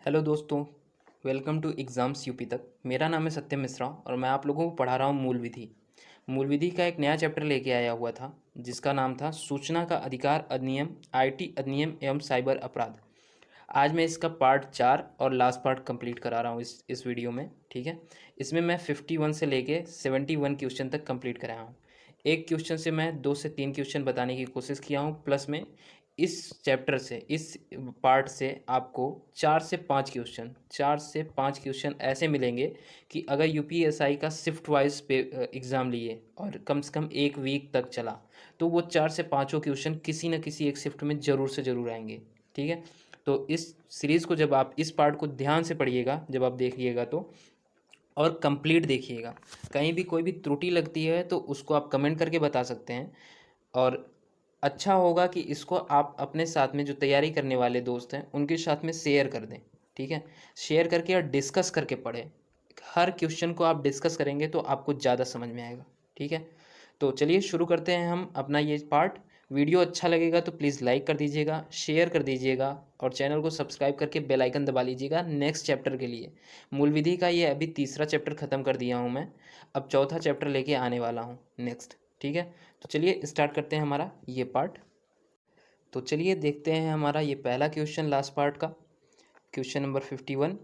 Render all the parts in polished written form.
Hello दोस्तों, welcome to exams UP तक। मेरा नाम है सत्यम मिश्रा और मैं आप लोगों को पढ़ा रहा हूँ मूल विधि। मूल विधि का एक नया चैप्टर लेके आया हुआ था जिसका नाम था सूचना का अधिकार अधिनियम, आईटी अधिनियम एवं साइबर अपराध। आज मैं इसका पार्ट 4 और लास्ट पार्ट कंप्लीट करा रहा हूँ इस वीडियो में। ठीक है, इसमें मैं 51 से लेके 71 क्वेश्चन तक कंप्लीट कराया हूँ। एक क्वेश्चन से मैं 2 से 3 क्वेश्चन बताने की कोशिश किया हूँ, प्लस में इस चैप्टर से, इस पार्ट से आपको 4 से 5 क्वेश्चन ऐसे मिलेंगे कि अगर यूपीएसआई का शिफ्ट वाइज पे एग्ज़ाम लिए और कम से कम एक वीक तक चला तो वो 4 से 5 क्वेश्चन किसी न किसी एक शिफ्ट में ज़रूर से ज़रूर आएंगे। ठीक है, तो इस सीरीज़ को जब आप इस पार्ट को ध्यान से पढ़िएगा, जब आप देखिएगा तो, और कंप्लीट देखिएगा। कहीं भी कोई भी त्रुटि लगती है तो उसको आप कमेंट करके बता सकते हैं। और अच्छा होगा कि इसको आप अपने साथ में जो तैयारी करने वाले दोस्त हैं उनके साथ में शेयर कर दें। ठीक है, शेयर करके और डिस्कस करके पढ़ें। हर क्वेश्चन को आप डिस्कस करेंगे तो आपको ज़्यादा समझ में आएगा। ठीक है, तो चलिए शुरू करते हैं हम अपना ये पार्ट। वीडियो अच्छा लगेगा तो प्लीज़ लाइक कर दीजिएगा, शेयर कर दीजिएगा और चैनल को सब्सक्राइब करके बेल आइकन दबा लीजिएगा नेक्स्ट चैप्टर के लिए। मूल विधि का ये अभी तीसरा चैप्टर ख़त्म कर दिया हूँ मैं, अब चौथा चैप्टर लेके आने वाला हूँ नेक्स्ट। ठीक है, तो चलिए स्टार्ट करते हैं हमारा ये पार्ट। तो चलिए देखते हैं हमारा ये पहला क्वेश्चन लास्ट पार्ट का। क्वेश्चन नंबर 51,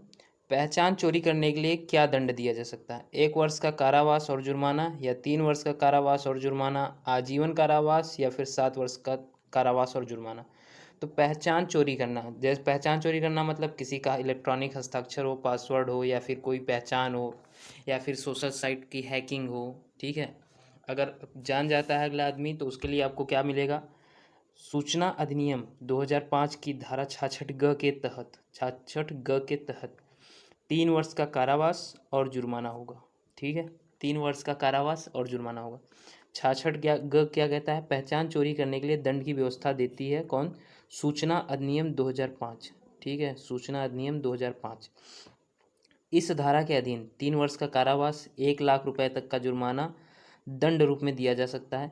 पहचान चोरी करने के लिए क्या दंड दिया जा सकता है? 1 वर्ष का कारावास और जुर्माना, या 3 वर्ष का कारावास और जुर्माना, आजीवन कारावास, या फिर 7 वर्ष का कारावास और जुर्माना। तो पहचान चोरी करना, जैसे पहचान चोरी करना मतलब किसी का इलेक्ट्रॉनिक हस्ताक्षर हो, पासवर्ड हो, या फिर कोई पहचान हो, या फिर सोशल साइट की हैकिंग हो। ठीक है, अगर जान जाता है अगला आदमी तो उसके लिए आपको क्या मिलेगा? सूचना अधिनियम 2005 की धारा 66 ग के तहत 3 वर्ष का कारावास और जुर्माना होगा। ठीक है, 3 वर्ष का कारावास और जुर्माना होगा। 66 ग क्या कहता है? पहचान चोरी करने के लिए दंड की व्यवस्था देती है कौन? सूचना अधिनियम 2005। ठीक है, सूचना अधिनियम 2005। इस धारा के अधीन 3 वर्ष का कारावास, 1 लाख रुपए तक का जुर्माना दंड रूप में दिया जा सकता है।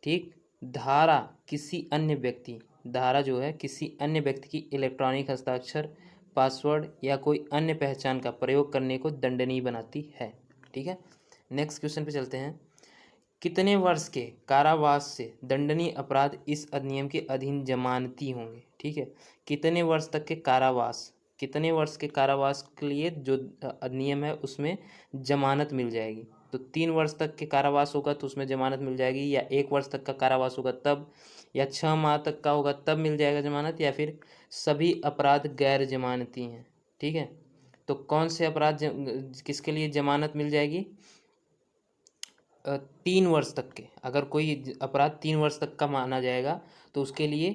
ठीक, धारा किसी अन्य व्यक्ति, धारा जो है किसी अन्य व्यक्ति की इलेक्ट्रॉनिक हस्ताक्षर, पासवर्ड या कोई अन्य पहचान का प्रयोग करने को दंडनीय बनाती है। ठीक है, नेक्स्ट क्वेश्चन पे चलते हैं। कितने वर्ष के कारावास से दंडनीय अपराध इस अधिनियम के अधीन जमानती होंगे? ठीक है, कितने वर्ष तक के कारावास, कितने वर्ष के कारावास के लिए जो अधिनियम है उसमें जमानत मिल जाएगी? तो 3 वर्ष तक के कारावास होगा तो उसमें जमानत मिल जाएगी, या 1 वर्ष तक का कारावास होगा तब, या 6 माह तक का होगा तब मिल जाएगा जमानत, या फिर सभी अपराध गैर जमानती हैं। ठीक है, तो कौन से अपराध किसके लिए जमानत मिल जाएगी? 3 वर्ष तक के, अगर कोई अपराध 3 वर्ष तक का माना जाएगा तो उसके लिए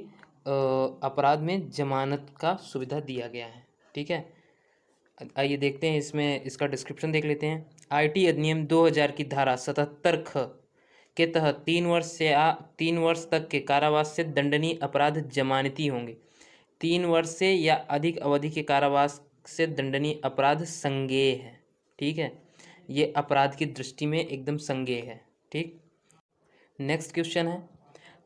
अपराध में जमानत का सुविधा दिया गया है। ठीक है, आइए देखते हैं, इसमें इसका डिस्क्रिप्शन देख लेते हैं। आईटी अधिनियम 2000 की धारा 77 ख के तहत 3 वर्ष तक के कारावास से दंडनीय अपराध जमानती होंगे। 3 वर्ष से या अधिक अवधि के कारावास से दंडनीय अपराध संज्ञेय है। ठीक है, ये अपराध की दृष्टि में एकदम संज्ञेय है। ठीक, नेक्स्ट क्वेश्चन है,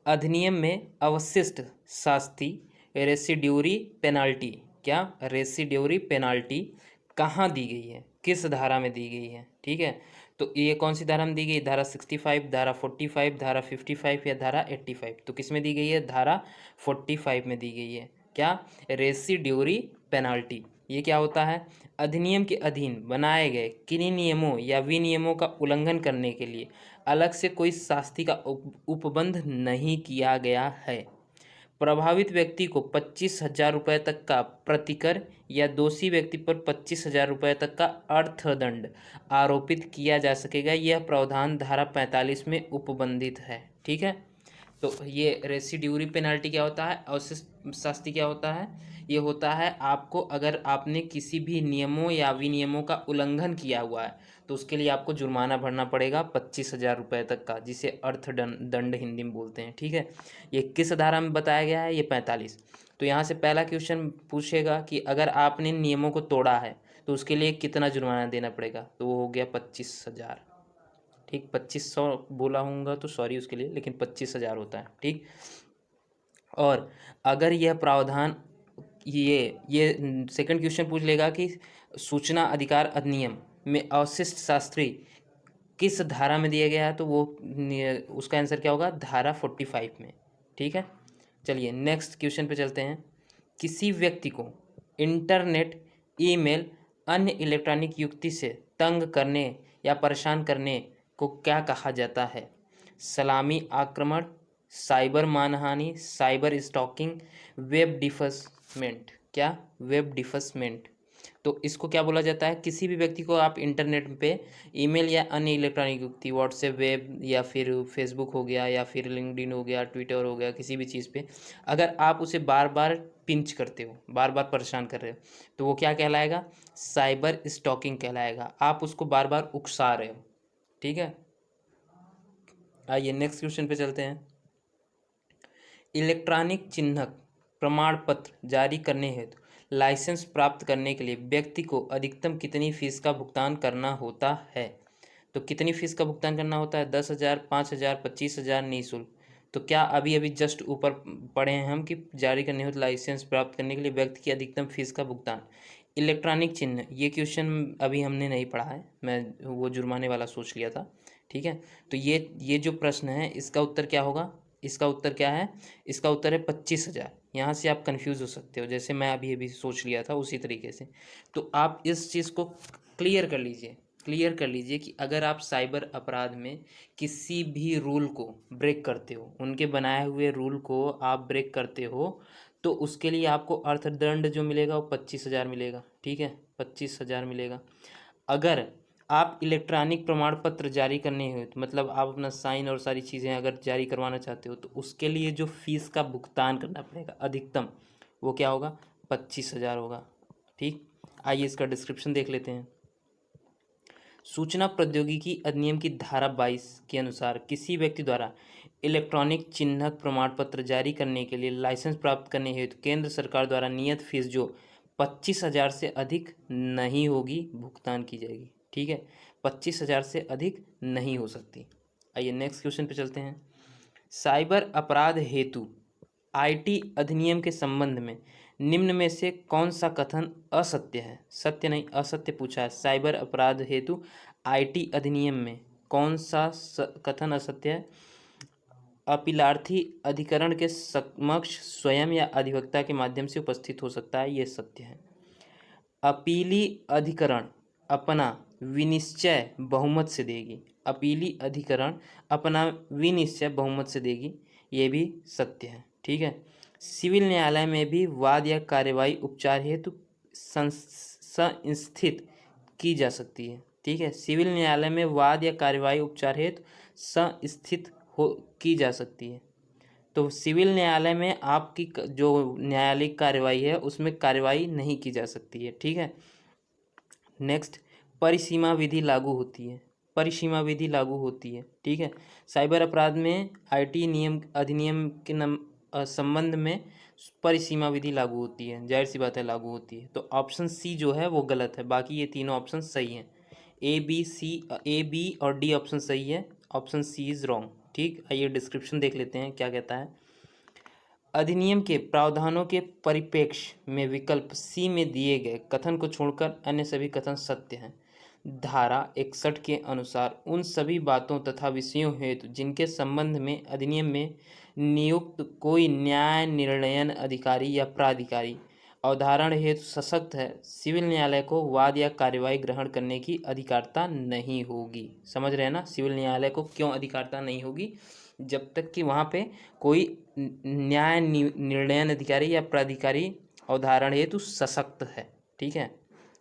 अधिनियम में अवशिष्ट शास्ति रेसिड्यूरी पेनाल्टी, क्या रेसिड्यूरी पेनाल्टी कहाँ दी गई है, किस धारा में दी गई है? ठीक है, तो ये कौन सी धारा में दी गई? धारा 65, धारा 45, धारा 55 या धारा 85? तो किस में दी गई है? धारा 45 में दी गई है। क्या? Residuary penalty. ये क्या होता है? अधिनियम के अधीन बनाए गए किन्हीं नियमों या विनियमों का उल्लंघन करने के लिए अलग से कोई शास्ति का उपबंध नहीं किया गया है। प्रभावित व्यक्ति को 25,000 रुपये तक का प्रतिकर या दोषी व्यक्ति पर 25,000 रुपये तक का अर्थदंड आरोपित किया जा सकेगा। यह प्रावधान धारा 45 में उपबंधित है। ठीक है, तो ये रेसिड्यूरी पेनाल्टी क्या होता है, अवशिष्ट शास्ति क्या होता है? ये होता है आपको, अगर आपने किसी भी नियमों या विनियमों का उल्लंघन किया हुआ है तो उसके लिए आपको जुर्माना भरना पड़ेगा 25,000 रुपये तक का, जिसे अर्थदंड हिंदी में बोलते हैं। ठीक है, ये किस धारा में बताया गया है? ये 45। तो यहाँ से पहला क्वेश्चन पूछेगा कि अगर आपने नियमों को तोड़ा है तो उसके लिए कितना जुर्माना देना पड़ेगा? तो वो हो गया 25,000। ठीक, 2500 बोला हूँगा तो सॉरी उसके लिए, लेकिन 25,000 होता है। ठीक, और अगर यह प्रावधान ये सेकंड क्वेश्चन पूछ लेगा कि सूचना अधिकार अधिनियम में अवशिष्ट शास्त्री किस धारा में दिया गया है, तो वो उसका आंसर क्या होगा, धारा 45 में। ठीक है, चलिए नेक्स्ट क्वेश्चन पे चलते हैं। किसी व्यक्ति को इंटरनेट, ईमेल, अन्य इलेक्ट्रॉनिक युक्ति से तंग करने या परेशान करने को क्या कहा जाता है? सलामी आक्रमण, साइबर मानहानि, साइबर स्टॉकिंग, वेब डिफेसमेंट। क्या? Web defacement. तो इसको क्या बोला जाता है? किसी भी व्यक्ति को आप इंटरनेट पे ईमेल या अन्य इलेक्ट्रॉनिक युक्ति, व्हाट्सएप, वेब या फिर फेसबुक हो गया या फिर लिंक्डइन हो गया, ट्विटर हो गया, किसी भी चीज़ पे अगर आप उसे बार बार पिंच करते हो, बार बार परेशान कर रहे हो, तो वो क्या कहलाएगा? साइबर स्टॉकिंग कहलाएगा। आप उसको बार बार उकसा रहे हो। ठीक है, आइए नेक्स्ट क्वेश्चन पे चलते हैं। इलेक्ट्रॉनिक चिन्हक प्रमाण पत्र जारी करने हेतु लाइसेंस प्राप्त करने के लिए व्यक्ति को अधिकतम कितनी फीस का भुगतान करना होता है? तो कितनी फीस का भुगतान करना होता है? 10,000, 5,000, 25,000 निःशुल्क। तो क्या अभी अभी जस्ट ऊपर पढ़े हैं हम कि जारी करने हेतु लाइसेंस प्राप्त करने के लिए व्यक्ति की अधिकतम फीस का भुगतान। इलेक्ट्रॉनिक चिन्ह, ये क्वेश्चन अभी हमने नहीं पढ़ा है, मैं वो जुर्माने वाला सोच लिया था। ठीक है, तो ये जो प्रश्न है इसका उत्तर क्या होगा? इसका उत्तर क्या है? इसका उत्तर है 25,000। यहाँ से आप कंफ्यूज हो सकते हो, जैसे मैं अभी अभी सोच लिया था उसी तरीके से। तो आप इस चीज़ को क्लियर कर लीजिए, क्लियर कर लीजिए कि अगर आप साइबर अपराध में किसी भी रूल को ब्रेक करते हो, उनके बनाए हुए रूल को आप ब्रेक करते हो, तो उसके लिए आपको अर्थदंड जो मिलेगा वो 25,000 मिलेगा। ठीक है, 25,000 मिलेगा। अगर आप इलेक्ट्रॉनिक प्रमाण पत्र जारी करने हो, तो मतलब आप अपना साइन और सारी चीज़ें अगर जारी करवाना चाहते हो, तो उसके लिए जो फीस का भुगतान करना पड़ेगा अधिकतम, वो क्या होगा? 25,000 होगा। ठीक, आइए इसका डिस्क्रिप्शन देख लेते हैं। सूचना प्रौद्योगिकी अधिनियम की धारा 22 के अनुसार किसी व्यक्ति द्वारा इलेक्ट्रॉनिक चिन्हक प्रमाण पत्र जारी करने के लिए लाइसेंस प्राप्त करने हेतु केंद्र सरकार द्वारा नियत फीस जो 25,000 से अधिक नहीं होगी, भुगतान की जाएगी। ठीक है, 25,000 से अधिक नहीं हो सकती। आइए नेक्स्ट क्वेश्चन पे चलते हैं। साइबर अपराध हेतु आईटी अधिनियम के संबंध में निम्न में से कौन सा कथन असत्य है? सत्य नहीं, असत्य पूछा है। साइबर अपराध हेतु आईटी अधिनियम में कौन सा कथन असत्य है? अपीलार्थी अधिकरण के समक्ष स्वयं या अधिवक्ता के माध्यम से उपस्थित हो सकता है, ये सत्य है। अपीली अधिकरण अपना विनिश्चय बहुमत से देगी। अपीली अधिकरण अपना विनिश्चय बहुमत से देगी, ये भी सत्य है। ठीक है, सिविल न्यायालय में भी वाद या कार्यवाही उपचार हेतु संस्थित की जा सकती है। ठीक है, सिविल न्यायालय में वाद या कार्यवाही उपचार हेतु संस्थित हो की जा सकती है। तो सिविल न्यायालय में आपकी जो न्यायालयिक कार्यवाही है उसमें कार्यवाही नहीं की जा सकती है। ठीक है, नेक्स्ट, परिसीमा विधि लागू होती है। परिसीमा विधि लागू होती है। ठीक है, साइबर अपराध में आईटी नियम अधिनियम के संबंध में परिसीमा विधि लागू होती है, जाहिर सी बात है लागू होती है। तो ऑप्शन सी जो है वो गलत है, बाकी ये तीनों ऑप्शन सही हैं। ए बी और डी ऑप्शन सही है, ऑप्शन सी इज़ रॉन्ग। ठीक, आइए डिस्क्रिप्शन देख लेते हैं क्या कहता है। अधिनियम के प्रावधानों के परिप्रेक्ष्य में विकल्प सी में दिए गए कथन को छोड़कर अन्य सभी कथन सत्य हैं। धारा 61 के अनुसार उन सभी बातों तथा विषयों हेतु जिनके संबंध में अधिनियम में नियुक्त कोई न्याय निर्णयन अधिकारी या प्राधिकारी अवधारण हेतु सशक्त है, सिविल न्यायालय को वाद या कार्यवाही ग्रहण करने की अधिकारता नहीं होगी। समझ रहे हैं ना, सिविल न्यायालय को क्यों अधिकारता नहीं होगी? जब तक कि वहाँ पे कोई न्याय निर्णयन अधिकारी या प्राधिकारी अवधारण हेतु सशक्त है। ठीक है,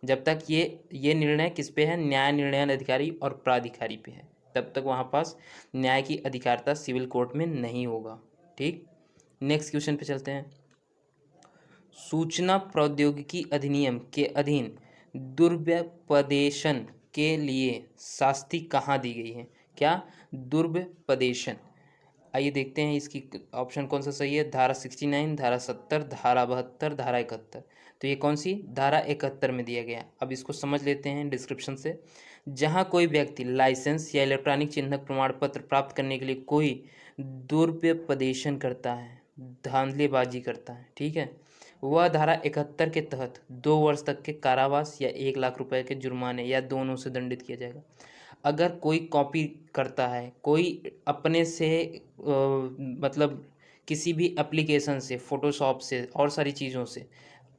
जब तक ये निर्णय किस पे है? न्याय निर्णयन अधिकारी और प्राधिकारी पे है, तब तक वहाँ पास न्याय की अधिकारता सिविल कोर्ट में नहीं होगा। ठीक, नेक्स्ट क्वेश्चन पे चलते हैं। सूचना प्रौद्योगिकी अधिनियम के अधीन दुर्व्यपदेशन के लिए शास्ति कहाँ दी गई है? क्या? दुर्व्यपदेशन। आइए देखते हैं इसकी ऑप्शन कौन सा सही है। धारा 69, धारा 70, धारा 72, धारा 71। तो ये कौन सी? धारा 71 में दिया गया। अब इसको समझ लेते हैं डिस्क्रिप्शन से। जहाँ कोई व्यक्ति लाइसेंस या इलेक्ट्रॉनिक चिन्हक प्रमाण पत्र प्राप्त करने के लिए कोई दुर्व्यपदेशन करता है, धांधलीबाजी करता है, ठीक है, वह धारा 71 के तहत 2 वर्ष तक के कारावास या 1 लाख रुपए के जुर्माने या दोनों से दंडित किया जाएगा। अगर कोई कॉपी करता है, कोई अपने से मतलब किसी भी एप्लीकेशन से, फ़ोटोशॉप से और सारी चीज़ों से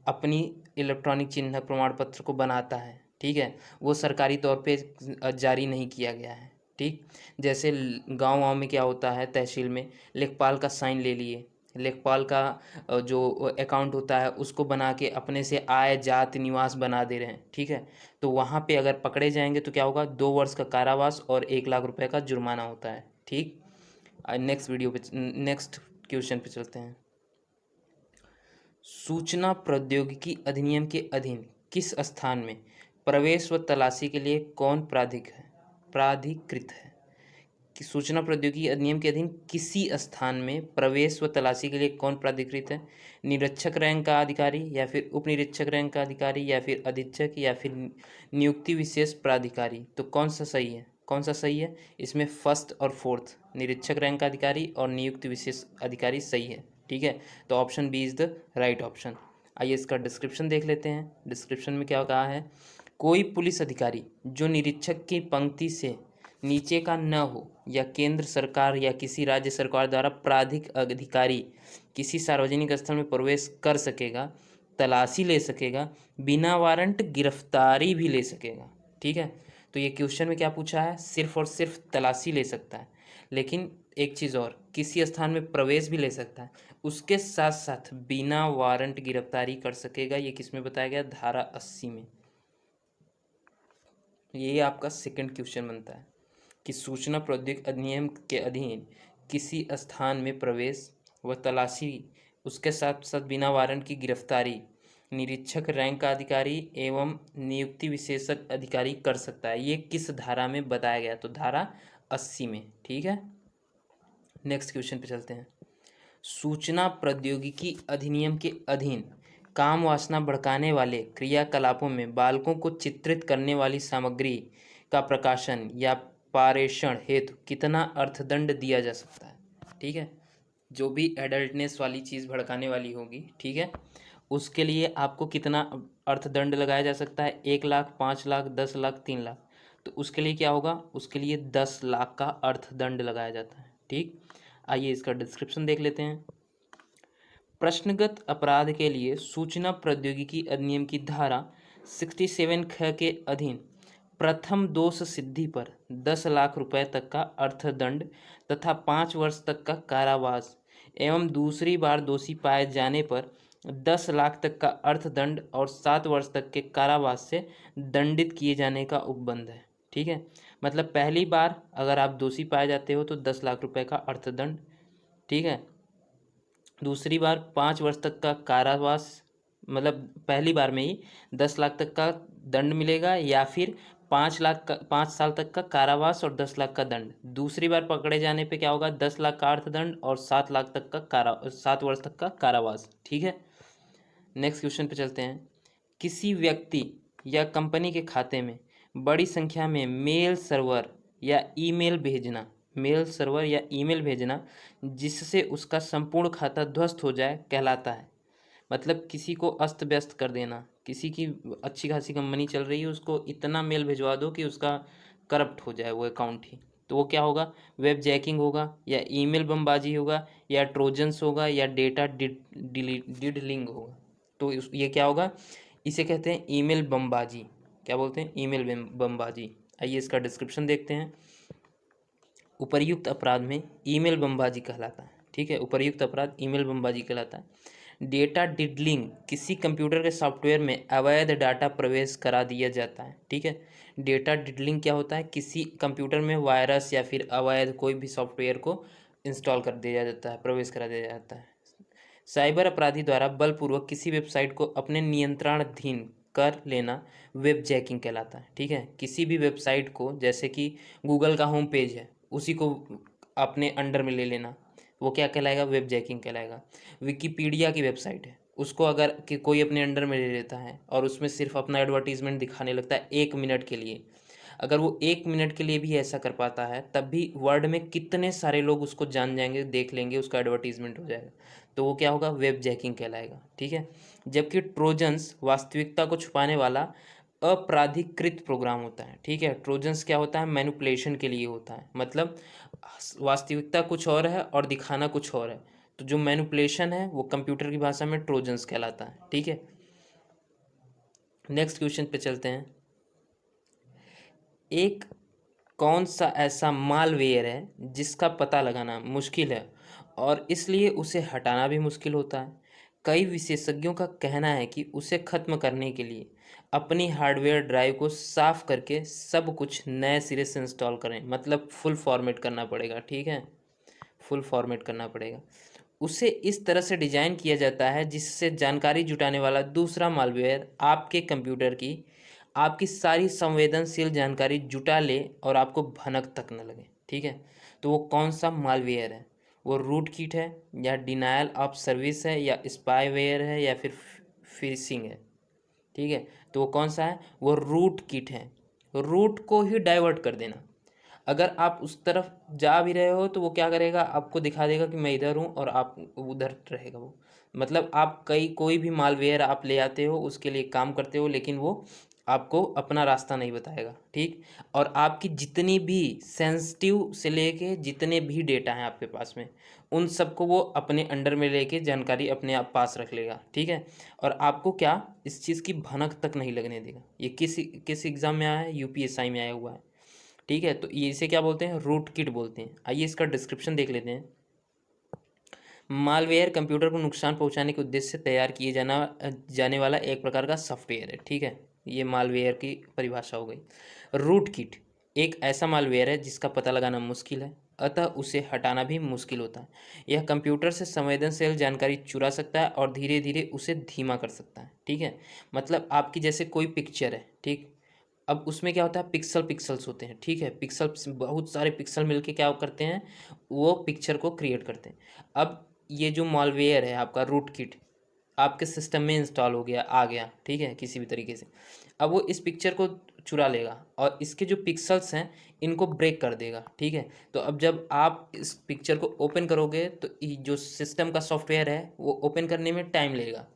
अपनी इलेक्ट्रॉनिक चिन्ह प्रमाण पत्र को बनाता है, ठीक है, वो सरकारी तौर पे जारी नहीं किया गया है, ठीक। जैसे गांव-वाँव में क्या होता है, तहसील में लेखपाल का साइन ले लिए, लेखपाल का जो अकाउंट होता है उसको बना के अपने से आय, जात, निवास बना दे रहे हैं, ठीक है। तो वहाँ पे अगर पकड़े जाएंगे तो क्या होगा, 2 वर्ष का कारावास और 1 लाख रुपए का जुर्माना होता है, ठीक। नेक्स्ट क्वेश्चन पे चलते हैं। सूचना प्रौद्योगिकी अधिनियम के अधीन किस स्थान में प्रवेश व तलाशी के लिए कौन प्राधिकृत है? कि सूचना प्रौद्योगिकी अधिनियम के अधीन किसी स्थान में प्रवेश व तलाशी के लिए कौन प्राधिकृत है? निरीक्षक रैंक का अधिकारी, या फिर उप निरीक्षक रैंक का अधिकारी, या फिर अधीक्षक, या फिर नियुक्ति विशेष प्राधिकारी? तो कौन सा सही है, कौन सा सही है? इसमें फर्स्ट और फोर्थ, निरीक्षक रैंक का अधिकारी और नियुक्ति विशेष अधिकारी सही है, ठीक है। तो option B is the right option. आइए इसका डिस्क्रिप्शन देख लेते हैं। डिस्क्रिप्शन में क्या कहा है, कोई पुलिस अधिकारी जो निरीक्षक की पंक्ति से नीचे का न हो या केंद्र सरकार या किसी राज्य सरकार द्वारा प्राधिक अधिकारी किसी सार्वजनिक स्थल में प्रवेश कर सकेगा, तलाशी ले सकेगा, बिना वारंट गिरफ्तारी भी ले सकेगा, ठीक है। तो ये क्वेश्चन में क्या पूछा है, सिर्फ और सिर्फ तलाशी ले सकता है, लेकिन एक चीज़ और, किसी स्थान में प्रवेश भी ले सकता है, उसके साथ साथ बिना वारंट गिरफ्तारी कर सकेगा। ये किस में बताया गया, धारा 80 में। ये आपका सेकंड क्वेश्चन बनता है कि सूचना प्रौद्योगिकी अधिनियम के अधीन किसी स्थान में प्रवेश व तलाशी, उसके साथ साथ बिना वारंट की गिरफ्तारी निरीक्षक रैंक का अधिकारी एवं नियुक्ति विशेषक अधिकारी कर सकता है। ये किस धारा में बताया गया, तो धारा 80 में, ठीक है। नेक्स्ट क्वेश्चन पे चलते हैं। सूचना प्रौद्योगिकी अधिनियम के अधीन काम वासना भड़काने वाले क्रियाकलापों में बालकों को चित्रित करने वाली सामग्री का प्रकाशन या पारेषण हेतु कितना अर्थदंड दिया जा सकता है, ठीक है। जो भी एडल्टनेस वाली चीज़ भड़काने वाली होगी, ठीक है, उसके लिए आपको कितना अर्थदंड लगाया जा सकता है, 1 लाख, 5 लाख, 10 लाख, 3 लाख। तो उसके लिए क्या होगा, उसके लिए 10 लाख का अर्थदंड लगाया जाता है, ठीक। आइए इसका डिस्क्रिप्शन देख लेते हैं। प्रश्नगत अपराध के लिए सूचना प्रौद्योगिकी अधिनियम की धारा 67 ख के अधीन प्रथम दोष सिद्धि पर 10 लाख रुपए तक का अर्थदंड तथा 5 वर्ष तक का कारावास एवं दूसरी बार दोषी पाए जाने पर 10 लाख तक का अर्थदंड और 7 वर्ष तक के कारावास से दंडित किए जाने का उपबंध है, ठीक है। मतलब पहली बार अगर आप दोषी पाए जाते हो तो 10 लाख रुपए का अर्थदंड, ठीक है। दूसरी बार 5 वर्ष तक का कारावास, मतलब पहली बार में ही 10 लाख तक का दंड मिलेगा, या फिर 5 साल तक का कारावास और 10 लाख का दंड। दूसरी बार पकड़े जाने पे क्या होगा, 10 लाख का अर्थदंड और 7 वर्ष तक का कारावास, ठीक है। नेक्स्ट क्वेश्चन पे चलते हैं। किसी व्यक्ति या कंपनी के खाते में बड़ी संख्या में मेल सर्वर या ईमेल भेजना जिससे उसका संपूर्ण खाता ध्वस्त हो जाए कहलाता है। मतलब किसी को अस्त व्यस्त कर देना, किसी की अच्छी खासी कंपनी चल रही है, उसको इतना मेल भिजवा दो कि उसका करप्ट हो जाए वो अकाउंट ही, तो वो क्या होगा, वेब जैकिंग होगा, या ईमेल बमबाजी होगा, या ट्रोजन्स होगा, या डेटा डिडलिंग होगा। तो ये क्या होगा, इसे कहते हैं ईमेल बमबाजी। क्या बोलते हैं, ईमेल बमबाजी। आइए इसका डिस्क्रिप्शन देखते हैं। उपर्युक्त अपराध में ईमेल बमबाजी कहलाता है, ठीक है। उपर्युक्त अपराध ईमेल बमबाजी कहलाता है। डेटा डिडलिंग, किसी कंप्यूटर के सॉफ्टवेयर में अवैध डाटा प्रवेश करा दिया जाता है, ठीक है। डेटा डिडलिंग क्या होता है, किसी कंप्यूटर में वायरस या फिर अवैध कोई भी सॉफ्टवेयर को इंस्टॉल कर दिया जाता है, प्रवेश करा दिया जाता है। साइबर अपराधी द्वारा बलपूर्वक किसी वेबसाइट को अपने नियंत्रणाधीन कर लेना वेब जैकिंग कहलाता है, ठीक है। किसी भी वेबसाइट को, जैसे कि गूगल का होम पेज है, उसी को अपने अंडर में ले लेना, वो क्या कहलाएगा, वेब जैकिंग कहलाएगा। विकिपीडिया की वेबसाइट है, उसको अगर कि कोई अपने अंडर में ले लेता है और उसमें सिर्फ अपना एडवर्टीजमेंट दिखाने लगता है 1 मिनट के लिए, अगर वो 1 मिनट के लिए भी ऐसा कर पाता है, तब भी वर्ल्ड में कितने सारे लोग उसको जान जाएंगे, देख लेंगे, उसका एडवर्टीजमेंट हो जाएगा। तो वो क्या होगा, वेब जैकिंग कहलाएगा। ठीक है, जबकि ट्रोजन्स वास्तविकता को छुपाने वाला अपराधीकृत प्रोग्राम होता है। ठीक है, ट्रोजन्स क्या होता है, मैनिपुलेशन के लिए होता है, मतलब वास्तविकता कुछ और है और दिखाना कुछ और है। तो जो मैनिपुलेशन है वो कंप्यूटर की भाषा में ट्रोजन्स कहलाता है। ठीक है, नेक्स्ट क्वेश्चन पे चलते हैं। एक कौन सा ऐसा मालवेयर है जिसका पता लगाना मुश्किल है और इसलिए उसे हटाना भी मुश्किल होता है। कई विशेषज्ञों का कहना है कि उसे खत्म करने के लिए अपनी हार्डवेयर ड्राइव को साफ करके सब कुछ नए सिरे से इंस्टॉल करें, मतलब फुल फॉर्मेट करना पड़ेगा। ठीक है, फुल फॉर्मेट करना पड़ेगा। उसे इस तरह से डिजाइन किया जाता है जिससे जानकारी जुटाने वाला दूसरा मालवेयर आपके कंप्यूटर की आपकी सारी संवेदनशील जानकारी जुटा ले और आपको भनक तक न लगे। ठीक है, तो वो कौन सा मालवेयर है, वो रूट किट है या डिनायल ऑफ सर्विस है या स्पाईवेयर है या फिर फिशिंग है। ठीक है, तो वो कौन सा है, वो रूट किट है। रूट को ही डाइवर्ट कर देना। अगर आप उस तरफ जा भी रहे हो तो वो क्या करेगा, आपको दिखा देगा कि मैं इधर हूँ और आप उधर रहेगा वो। मतलब आप कोई भी मालवेयर आप ले आते हो, उसके लिए काम करते हो, लेकिन वो आपको अपना रास्ता नहीं बताएगा। ठीक, और आपकी जितनी भी सेंसिटिव से लेके जितने भी डेटा हैं आपके पास में, उन सबको वो अपने अंडर में लेके जानकारी अपने आप पास रख लेगा। ठीक है, और आपको क्या इस चीज़ की भनक तक नहीं लगने देगा। ये किस एग्ज़ाम में आया है, यूपीएसआई में आया हुआ है। ठीक है, तो ये इसे क्या बोलते हैं, रूट किट बोलते हैं। आइए इसका डिस्क्रिप्शन देख लेते हैं। मालवेयर कंप्यूटर को नुकसान पहुंचाने के उद्देश्य से तैयार किए जाने वाला एक प्रकार का सॉफ्टवेयर है। ठीक है, ये मालवेयर की परिभाषा हो गई। रूट किट एक ऐसा मालवेयर है जिसका पता लगाना मुश्किल है, अतः उसे हटाना भी मुश्किल होता है। यह कंप्यूटर से संवेदनशील जानकारी चुरा सकता है और धीरे धीरे उसे धीमा कर सकता है। ठीक है, मतलब आपकी जैसे कोई पिक्चर है, ठीक, अब उसमें क्या होता है, पिक्सल्स होते हैं। ठीक है, पिक्सल्स बहुत सारे पिक्सल मिलके क्या करते हैं, वो पिक्चर को क्रिएट करते हैं। अब ये जो मॉलवेयर है आपका रूट किट आपके सिस्टम में इंस्टॉल हो गया, आ गया, ठीक है, किसी भी तरीके से। अब वो इस पिक्चर को चुरा लेगा और इसके जो पिक्सल्स हैं इनको ब्रेक कर देगा। ठीक है, तो अब जब आप इस पिक्चर को ओपन करोगे तो जो सिस्टम का सॉफ्टवेयर है वो ओपन करने में टाइम लेगा।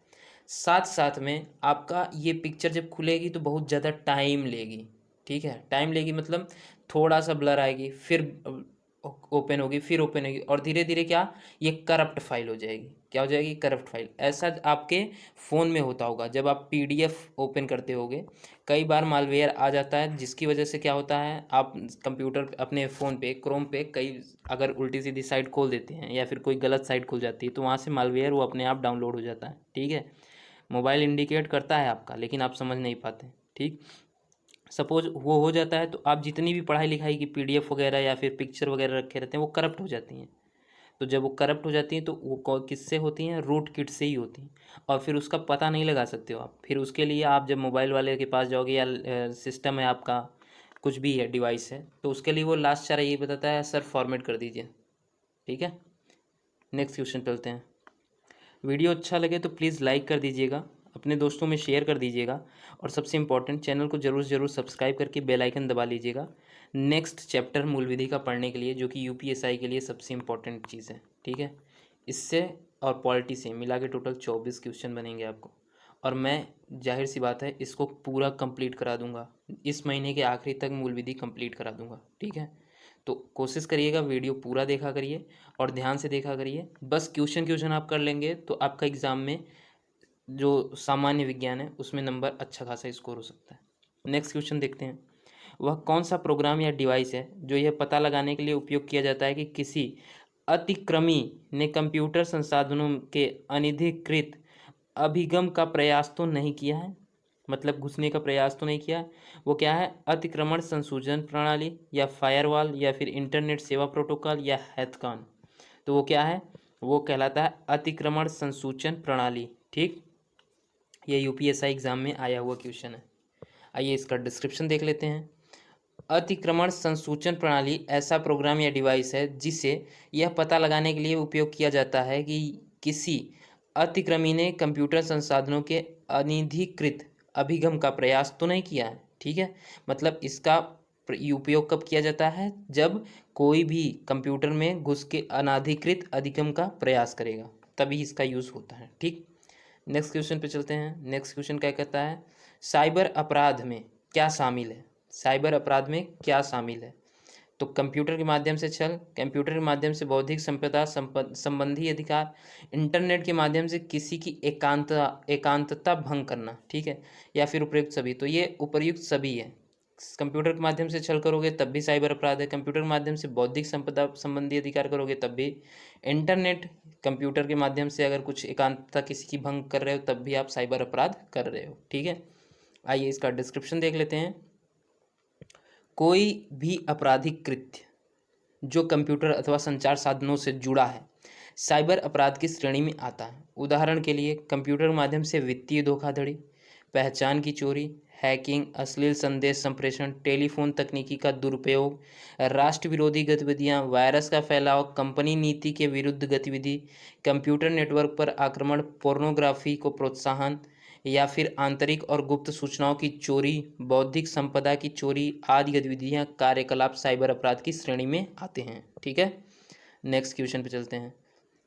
साथ साथ में आपका ये पिक्चर जब खुलेगी तो बहुत ज़्यादा टाइम लेगी। ठीक है, टाइम लेगी मतलब थोड़ा सा ब्लर आएगी, फिर ओपन होगी, फिर ओपन होगी, और धीरे धीरे क्या, ये करप्ट फाइल हो जाएगी। क्या हो जाएगी, करप्ट फाइल। ऐसा आपके फ़ोन में होता होगा जब आप पीडीएफ ओपन करते होगे, कई बार मालवेयर आ जाता है जिसकी वजह से क्या होता है, आप कंप्यूटर अपने फ़ोन पे क्रोम पे कई अगर उल्टी सीधी साइट खोल देते हैं या फिर कोई गलत साइट खुल जाती है तो वहाँ से मालवेयर वो अपने आप डाउनलोड हो जाता है। ठीक है, मोबाइल इंडिकेट करता है आपका, लेकिन आप समझ नहीं पाते। ठीक, सपोज वो हो जाता है तो आप जितनी भी पढ़ाई लिखाई की पीडीएफ वगैरह या फिर पिक्चर वगैरह रखे रहते हैं वो करप्ट हो जाती हैं। तो जब वो करप्ट हो जाती हैं तो वो किससे होती हैं, रूट किट से ही होती हैं। और फिर उसका पता नहीं लगा सकते हो आप। फिर उसके लिए आप जब मोबाइल वाले के पास जाओगे या सिस्टम है आपका, कुछ भी है, डिवाइस है, तो उसके लिए वो लास्ट चारा यही बताता है, सर फॉर्मेट कर दीजिए। ठीक है, नेक्स्ट क्वेश्चन चलते हैं। वीडियो अच्छा लगे तो प्लीज़ लाइक कर दीजिएगा, अपने दोस्तों में शेयर कर दीजिएगा, और सबसे इम्पॉर्टेंट चैनल को ज़रूर सब्सक्राइब करके बेल आइकन दबा लीजिएगा नेक्स्ट चैप्टर मूल विधि का पढ़ने के लिए, जो कि यूपीएसआई के लिए सबसे इम्पॉर्टेंट चीज़ है। ठीक है, इससे और पॉलिटी से मिला के टोटल 24 क्वेश्चन बनेंगे आपको, और मैं जाहिर सी बात है इसको पूरा कंप्लीट करा दूंगा, इस महीने के आखिरी तक मूल विधि कंप्लीट करा दूंगा। ठीक है, तो कोशिश करिएगा वीडियो पूरा देखा करिए और ध्यान से देखा करिए। बस क्वेश्चन आप कर लेंगे तो आपका एग्ज़ाम में जो सामान्य विज्ञान है उसमें नंबर अच्छा खासा स्कोर हो सकता है। नेक्स्ट क्वेश्चन देखते हैं। वह कौन सा प्रोग्राम या डिवाइस है जो यह पता लगाने के लिए उपयोग किया जाता है कि किसी अतिक्रमी ने कंप्यूटर संसाधनों के अनधिकृत अभिगम का प्रयास तो नहीं किया है, मतलब घुसने का प्रयास तो नहीं किया है। वो क्या है, अतिक्रमण संसूचन प्रणाली या फायरवॉल या फिर इंटरनेट सेवा प्रोटोकॉल या हैथकॉन। तो वो क्या है, वो कहलाता है अतिक्रमण संसूचन प्रणाली। ठीक, ये यूपीएसआई एग्जाम में आया हुआ क्वेश्चन है। आइए इसका डिस्क्रिप्शन देख लेते हैं। अतिक्रमण संसूचन प्रणाली ऐसा प्रोग्राम या डिवाइस है जिसे यह पता लगाने के लिए उपयोग किया जाता है कि किसी अतिक्रमी ने कंप्यूटर संसाधनों के अनधिकृत अभिगम का प्रयास तो नहीं किया है। ठीक है, मतलब इसका उपयोग कब किया जाता है, जब कोई भी कंप्यूटर में घुस के अनाधिकृत अधिगम का प्रयास करेगा। तभी इसका यूज़ होता है। ठीक, नेक्स्ट क्वेश्चन पे चलते हैं। नेक्स्ट क्वेश्चन क्या कहता है, साइबर अपराध में क्या शामिल है। साइबर अपराध में क्या शामिल है, तो कंप्यूटर के माध्यम से कंप्यूटर के माध्यम से बौद्धिक संपदा संबंधी अधिकार, इंटरनेट के माध्यम से किसी की एकांतता भंग करना, ठीक है, या फिर उपयुक्त सभी। तो ये उपयुक्त सभी है। कंप्यूटर के माध्यम से छल करोगे तब भी साइबर अपराध है, कंप्यूटर के माध्यम से बौद्धिक संपदा संबंधी अधिकार करोगे तब भी, इंटरनेट कंप्यूटर के माध्यम से अगर कुछ एकांतता किसी की भंग कर रहे हो तब भी आप साइबर अपराध कर रहे हो। ठीक है, आइए इसका डिस्क्रिप्शन देख लेते हैं। कोई भी आपराधिक कृत्य जो कंप्यूटर अथवा संचार साधनों से जुड़ा है साइबर अपराध की श्रेणी में आता है। उदाहरण के लिए कंप्यूटर के माध्यम से वित्तीय धोखाधड़ी, पहचान की चोरी, हैकिंग, अश्लील संदेश संप्रेषण, टेलीफोन तकनीकी का दुरुपयोग, राष्ट्र विरोधी गतिविधियां, वायरस का फैलाव, कंपनी नीति के विरुद्ध गतिविधि, कंप्यूटर नेटवर्क पर आक्रमण, पोर्नोग्राफी को प्रोत्साहन, या फिर आंतरिक और गुप्त सूचनाओं की चोरी, बौद्धिक संपदा की चोरी आदि गतिविधियां कार्यकलाप साइबर अपराध की श्रेणी में आते हैं। ठीक है, नेक्स्ट क्वेश्चन पे चलते हैं।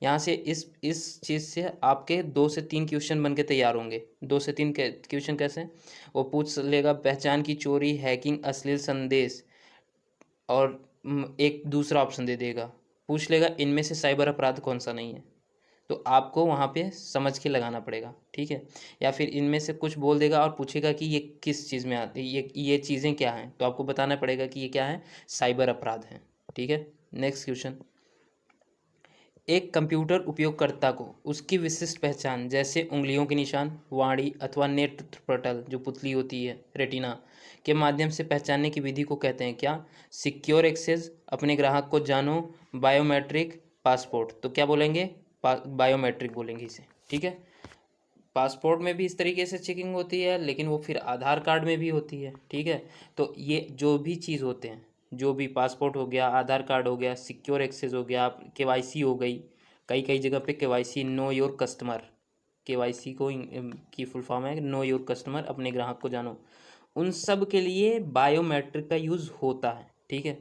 यहाँ से इस चीज़ से आपके 2 से 3 क्वेश्चन बन के तैयार होंगे। 2 से 3 क्वेश्चन कैसे, वो पूछ लेगा पहचान की चोरी, हैकिंग, अश्लील संदेश, और एक दूसरा ऑप्शन दे देगा, पूछ लेगा इनमें से साइबर अपराध कौन सा नहीं है। तो आपको वहाँ पे समझ के लगाना पड़ेगा। ठीक है, या फिर इनमें से कुछ बोल देगा और पूछेगा कि ये किस चीज़ में आती है, ये चीज़ें क्या हैं, तो आपको बताना पड़ेगा कि ये क्या है, साइबर अपराध हैं। ठीक है, नेक्स्ट क्वेश्चन। एक कंप्यूटर उपयोगकर्ता को उसकी विशिष्ट पहचान जैसे उंगलियों के निशान, वाणी अथवा नेत्र पटल जो पुतली होती है रेटिना के माध्यम से पहचानने की विधि को कहते हैं क्या, सिक्योर एक्सेस, अपने ग्राहक को जानो, बायोमेट्रिक, पासपोर्ट। तो क्या बोलेंगे, बायोमेट्रिक बोलेंगे इसे। ठीक है, पासपोर्ट में भी इस तरीके से चेकिंग होती है, लेकिन वो फिर आधार कार्ड में भी होती है। ठीक है, तो ये जो भी चीज़ होते हैं, जो भी पासपोर्ट हो गया, आधार कार्ड हो गया, सिक्योर एक्सेस हो गया, केवाईसी हो गई, कई कई जगह पे KYC, know your customer, KYC को की फुल फॉर्म है नो योर कस्टमर, अपने ग्राहक को जानो, उन सब के लिए बायोमेट्रिक का यूज़ होता है। ठीक है,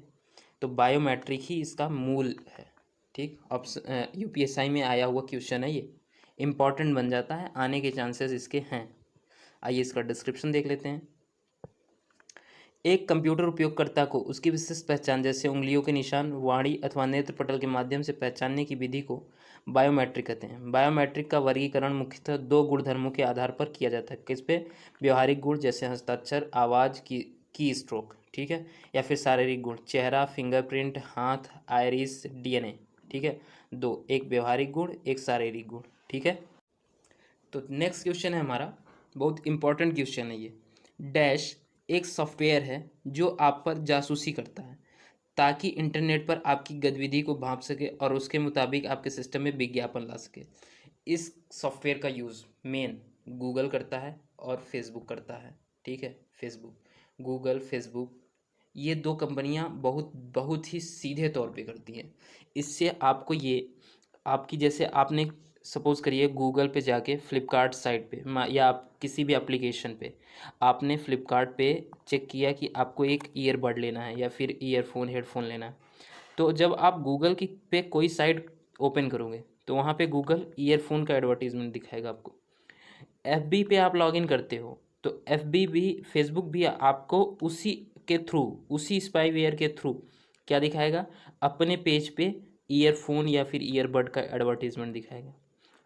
तो बायोमेट्रिक ही इसका मूल है। ठीक, ऑप्शन यूपीएसआई में आया हुआ क्वेश्चन है, ये इम्पॉर्टेंट बन जाता है, आने के चांसेस इसके हैं। आइए इसका डिस्क्रिप्शन देख लेते हैं। एक कंप्यूटर उपयोगकर्ता को उसकी विशिष्ट पहचान जैसे उंगलियों के निशान, वाणी अथवा नेत्र पटल के माध्यम से पहचानने की विधि को बायोमेट्रिक कहते हैं। बायोमेट्रिक का वर्गीकरण मुख्यतः 2 गुणधर्मों के आधार पर किया जाता है। किस पे, व्यवहारिक गुण जैसे हस्ताक्षर, आवाज़ की स्ट्रोक, ठीक है, या फिर शारीरिक गुण, चेहरा, फिंगरप्रिंट, हाथ, आइरिस, डीएनए। ठीक है, 2, एक व्यवहारिक गुण, एक शारीरिक गुण। ठीक है, तो नेक्स्ट क्वेश्चन है हमारा, बहुत इंपॉर्टेंट क्वेश्चन है ये। डैश एक सॉफ्टवेयर है जो आप पर जासूसी करता है ताकि इंटरनेट पर आपकी गतिविधि को भांप सके और उसके मुताबिक आपके सिस्टम में विज्ञापन ला सके। इस सॉफ्टवेयर का यूज़ मेन गूगल करता है और फेसबुक करता है। ठीक है, फेसबुक, गूगल, फेसबुक, ये 2 कंपनियां बहुत बहुत ही सीधे तौर पे करती हैं। इससे आपको ये, आपकी जैसे आपने सपोज़ करिए गूगल पे जाके फ्लिपकार्ट साइट पे या आप किसी भी एप्लीकेशन पे आपने फ्लिपकार्ट पे चेक किया कि आपको एक ईयरबड लेना है या फिर ईयरफोन, हेडफोन लेना है, तो जब आप गूगल की पे कोई साइट ओपन करोगे तो वहाँ पे गूगल ईयरफोन का एडवर्टीजमेंट दिखाएगा आपको। एफबी पे आप लॉगिन करते हो तो एफबी भी, फेसबुक भी आपको उसी के थ्रू, उसी स्पाईवेयर के थ्रू क्या दिखाएगा, अपने पेज पे ईयरफोन या फिर ईयरबड का एडवर्टीजमेंट दिखाएगा।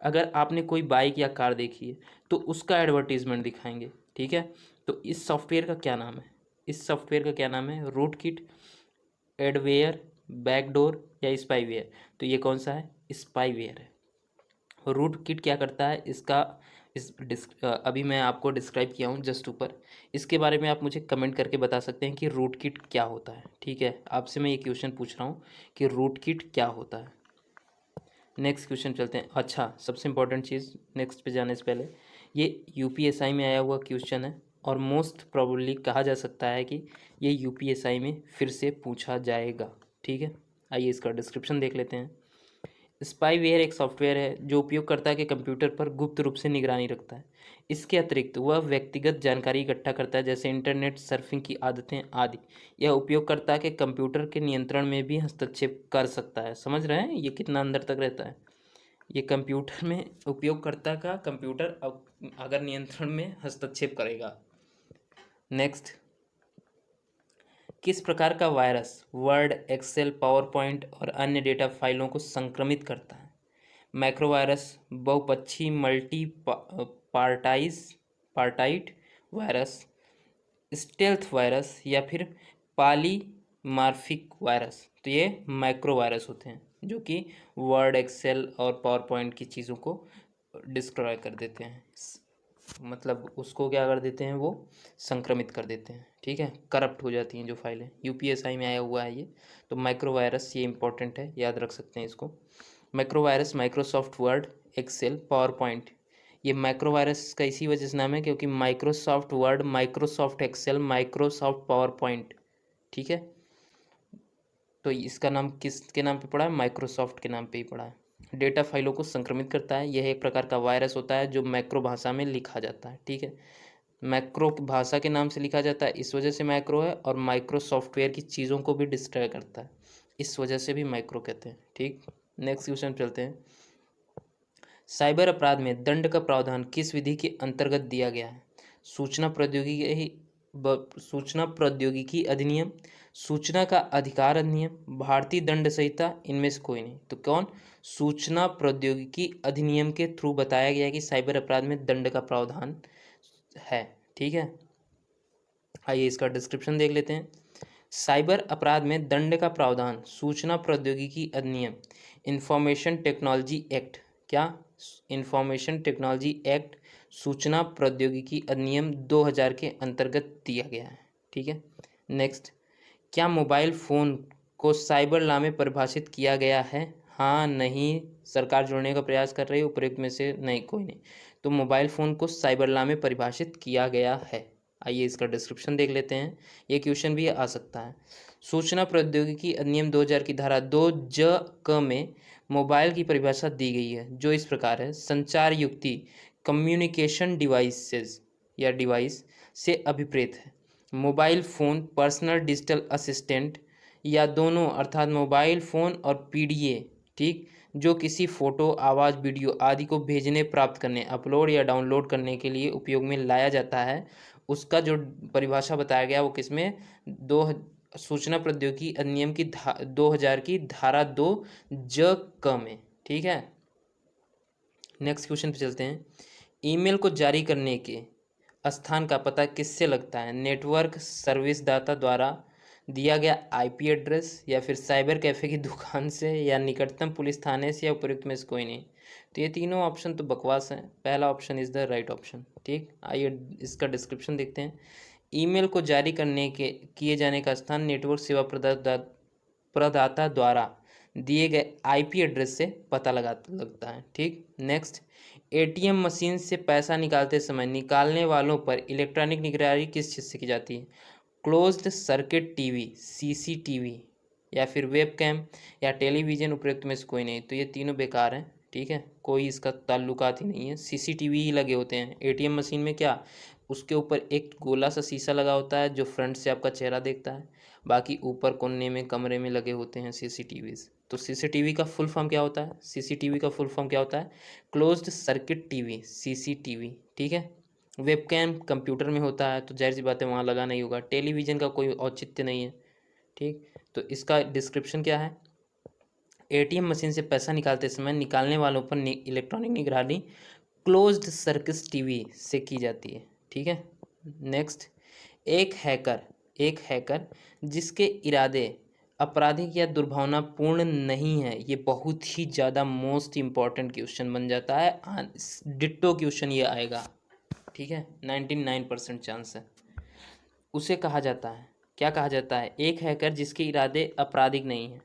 अगर आपने कोई बाइक या कार देखी है तो उसका एडवर्टीजमेंट दिखाएंगे। ठीक है, तो इस सॉफ्टवेयर का क्या नाम है, इस सॉफ्टवेयर का क्या नाम है, रूट किट, एडवेयर, बैकडोर या स्पाईवेयर। तो ये कौन सा है, स्पाईवेयर है। रूट किट क्या करता है, इसका अभी मैं आपको डिस्क्राइब किया हूँ जस्ट ऊपर, इसके बारे में आप मुझे कमेंट करके बता सकते हैं कि रूट किट क्या होता है। ठीक है, आपसे मैं ये क्वेश्चन पूछ रहा हूँ कि रूट किट क्या होता है। नेक्स्ट क्वेश्चन चलते हैं। अच्छा, सबसे इंपॉर्टेंट चीज़ नेक्स्ट पे जाने से पहले, ये यूपीएसआई में आया हुआ क्वेश्चन है और मोस्ट प्रोबेबली कहा जा सकता है कि ये यूपीएसआई में फिर से पूछा जाएगा। ठीक है, आइए इसका डिस्क्रिप्शन देख लेते हैं। स्पाईवेयर एक सॉफ्टवेयर है जो उपयोगकर्ता के कंप्यूटर पर गुप्त रूप से निगरानी रखता है। इसके अतिरिक्त वह व्यक्तिगत जानकारी इकट्ठा करता है जैसे इंटरनेट सर्फिंग की आदतें आदि। यह उपयोगकर्ता के कंप्यूटर के नियंत्रण में भी हस्तक्षेप कर सकता है। समझ रहे हैं ये कितना अंदर तक रहता है। ये कंप्यूटर में उपयोगकर्ता का कंप्यूटर अगर नियंत्रण में हस्तक्षेप करेगा। नेक्स्ट, किस प्रकार का virus Word, Excel, PowerPoint और अन्य डेटा फाइलों को संक्रमित करता है? माइक्रोवायरस, बहुपक्षी multi partite virus, stealth virus या फिर पॉलीमार्फिक वायरस? तो ये माइक्रोवायरस होते हैं जो कि वर्ड, एक्सेल और पावर पॉइंट की चीज़ों को डिस्ट्रॉय कर देते हैं, मतलब उसको क्या कर देते हैं, वो संक्रमित कर देते हैं। ठीक है, करप्ट हो जाती हैं जो फाइलें। यूपीएसआई में आया हुआ है ये। तो माइक्रोवायरस ये इंपॉर्टेंट है, याद रख सकते हैं इसको। Micro virus Microsoft Word, Excel, PowerPoint, ये माइक्रोवायरस का इसी वजह से नाम है क्योंकि Microsoft Word, Microsoft Excel, Microsoft PowerPoint, ठीक है, तो इसका नाम किसके नाम पे पड़ा है? माइक्रोसॉफ्ट के नाम पे ही पड़ा है। डेटा फाइलों को संक्रमित करता है। यह एक प्रकार का वायरस होता है जो मैक्रो भाषा में लिखा जाता है। ठीक है, मैक्रो भाषा के नाम से लिखा जाता है, इस वजह से मैक्रो है। और माइक्रो सॉफ्टवेयर की चीज़ों को भी डिस्ट्रॉय करता है, इस वजह से भी माइक्रो कहते हैं। ठीक, नेक्स्ट क्वेश्चन चलते हैं। साइबर अपराध में दंड का प्रावधान किस विधि के अंतर्गत दिया गया है? सूचना प्रौद्योगिकी अधिनियम, सूचना का अधिकार अधिनियम, भारतीय दंड संहिता, इनमें से कोई नहीं। तो कौन? सूचना प्रौद्योगिकी अधिनियम के थ्रू बताया गया कि साइबर अपराध में दंड का प्रावधान है। ठीक है, आइए इसका डिस्क्रिप्शन देख लेते हैं। साइबर अपराध में दंड का प्रावधान सूचना प्रौद्योगिकी अधिनियम, इंफॉर्मेशन टेक्नोलॉजी एक्ट, क्या? इंफॉर्मेशन टेक्नोलॉजी एक्ट, सूचना प्रौद्योगिकी अधिनियम 2000 के अंतर्गत दिया गया है। ठीक है, नेक्स्ट, क्या मोबाइल फ़ोन को साइबर लॉ में परिभाषित किया गया है? हाँ, नहीं, सरकार जोड़ने का प्रयास कर रही है, उपयुक्त में से नहीं, कोई नहीं। तो मोबाइल फ़ोन को साइबर लॉ में परिभाषित किया गया है। आइए इसका डिस्क्रिप्शन देख लेते हैं, ये क्वेश्चन भी आ सकता है। सूचना प्रौद्योगिकी अधिनियम 2000 की धारा 2 में मोबाइल की परिभाषा दी गई है, जो इस प्रकार है: संचार युक्ति, कम्युनिकेशन डिवाइसेस या डिवाइस से अभिप्रेत है। Mobile phone, personal digital assistant या दोनों, अर्थात मोबाइल फ़ोन और पीडीए, ठीक, जो किसी फ़ोटो, आवाज़, वीडियो आदि को भेजने, प्राप्त करने, अपलोड या डाउनलोड करने के लिए उपयोग में लाया जाता है, उसका जो परिभाषा बताया गया वो किसमें? सूचना प्रौद्योगिकी अधिनियम की 2000 की धारा 2 में। ठीक है, नेक्स्ट क्वेश्चन पे चलते हैं। ईमेल को जारी करने के स्थान का पता किससे लगता है? नेटवर्क सर्विस दाता द्वारा दिया गया आईपी एड्रेस, या फिर साइबर कैफे की दुकान से, या निकटतम पुलिस थाने से, या उपयुक्त में से कोई नहीं। तो ये तीनों ऑप्शन तो बकवास हैं, पहला option is the right option. ठीक, आइए इसका डिस्क्रिप्शन देखते हैं। ईमेल को जारी करने के किए जाने का स्थान नेटवर्क सेवा प्रदाता द्वारा दिए गए आईपी एड्रेस से पता लगता है। ठीक, नेक्स्ट, एटीएम मशीन से पैसा निकालते समय निकालने वालों पर इलेक्ट्रॉनिक निगरानी किस चीज़ से की जाती है? क्लोज्ड सर्किट टीवी, सीसीटीवी, या फिर वेबकैम, या टेलीविज़न, उपयुक्त में से कोई नहीं। तो ये तीनों बेकार हैं। ठीक है, कोई इसका ताल्लुकात ही नहीं है। सीसीटीवी ही लगे होते हैं एटीएम मशीन में, क्या? उसके ऊपर एक गोला सा शीशा लगा होता है जो फ्रंट से आपका चेहरा देखता है, बाकी ऊपर कोने में कमरे में लगे होते हैं सीसीटीवीज़। तो सीसीटीवी का फुल फॉर्म क्या होता है? सीसीटीवी का फुल फॉर्म क्या होता है? Closed circuit TV, CCTV. ठीक है, वेबकैम कंप्यूटर में होता है तो जाहिर सी बात है वहाँ लगा नहीं होगा। टेलीविज़न का कोई औचित्य नहीं है। ठीक, तो इसका डिस्क्रिप्शन क्या है? एटीएम मशीन से पैसा निकालते समय निकालने वालों पर इलेक्ट्रॉनिक निगरानी क्लोज्ड सर्किट टीवी से की जाती है। ठीक है, नेक्स्ट, एक हैकर जिसके इरादे आपराधिक या दुर्भावनापूर्ण नहीं है, ये बहुत ही ज़्यादा मोस्ट इम्पॉर्टेंट क्वेश्चन बन जाता है, डिट्टो क्वेश्चन ये आएगा। ठीक है, 99% चांस है। उसे कहा जाता है, क्या कहा जाता है? एक हैकर जिसके इरादे आपराधिक नहीं है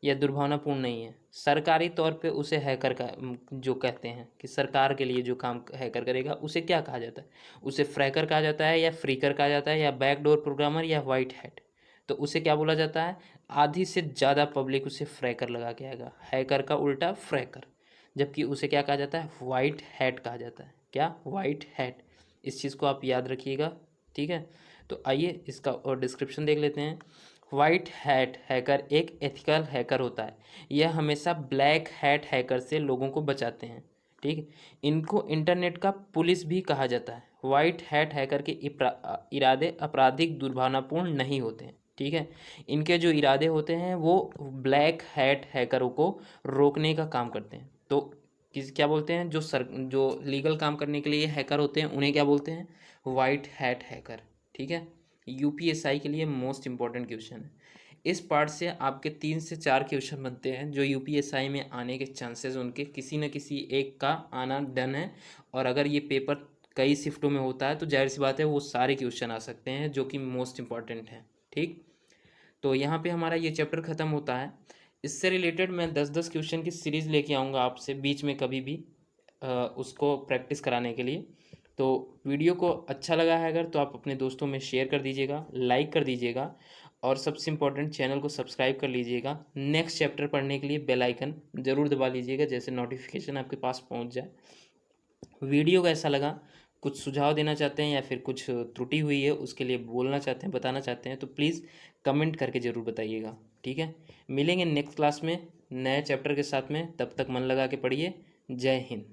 या दुर्भावनापूर्ण नहीं है, सरकारी तौर पे उसे हैकर का जो कहते हैं कि सरकार के लिए जो काम हैकर करेगा उसे क्या कहा जाता है? उसे फ्रैकर कहा जाता है, या फ्रीकर कहा जाता है, या बैकडोर प्रोग्रामर, या वाइट हैट। तो उसे क्या बोला जाता है? आधी से ज़्यादा पब्लिक उसे फ्रैकर लगा के आएगा, हैकर का उल्टा फ्रैकर। जबकि उसे क्या कहा जाता है? वाइट हैट कहा जाता है। क्या? White hat. इस चीज़ को आप याद रखिएगा। ठीक है, तो आइए इसका और डिस्क्रिप्शन देख लेते हैं। वाइट हैट हैकर एक एथिकल हैकर होता है। यह हमेशा ब्लैक हैट हैकर से लोगों को बचाते हैं। ठीक है, इनको इंटरनेट का पुलिस भी कहा जाता है। वाइट हैट हैकर के इरादे आपराधिक दुर्भावनापूर्ण नहीं होते हैं। ठीक है, इनके जो इरादे होते हैं वो ब्लैक हैट हैकरों को रोकने का काम करते हैं। तो क्या बोलते हैं, जो लीगल काम करने के लिए हैकर होते हैं उन्हें क्या बोलते हैं, वाइट हैट हैकर। ठीक है, यूपीएसआई के लिए मोस्ट इंपॉर्टेंट क्वेश्चन है। इस पार्ट से आपके 3 से 4 क्वेश्चन बनते हैं जो यूपीएसआई में आने के चांसेस उनके किसी न किसी एक का आना डन है। और अगर ये पेपर कई शिफ्टों में होता है तो जाहिर सी बात है वो सारे क्वेश्चन आ सकते हैं जो कि मोस्ट इंपॉर्टेंट हैं। ठीक, तो यहाँ पे हमारा ये चैप्टर ख़त्म होता है। इससे रिलेटेड मैं 10-10 क्वेश्चन की सीरीज़ लेके आऊँगा आपसे बीच में कभी भी उसको प्रैक्टिस कराने के लिए। तो वीडियो को अच्छा लगा है अगर, तो आप अपने दोस्तों में शेयर कर दीजिएगा, लाइक कर दीजिएगा, और सबसे इम्पोर्टेंट चैनल को सब्सक्राइब कर लीजिएगा। नेक्स्ट चैप्टर पढ़ने के लिए बेल आइकन ज़रूर दबा लीजिएगा जैसे नोटिफिकेशन आपके पास पहुंच जाए। वीडियो कैसा लगा, कुछ सुझाव देना चाहते हैं या फिर कुछ त्रुटि हुई है उसके लिए बोलना चाहते हैं, बताना चाहते हैं, तो प्लीज़ कमेंट करके ज़रूर बताइएगा। ठीक है, मिलेंगे नेक्स्ट क्लास में नए चैप्टर के साथ में। तब तक मन लगा के पढ़िए। जय हिंद।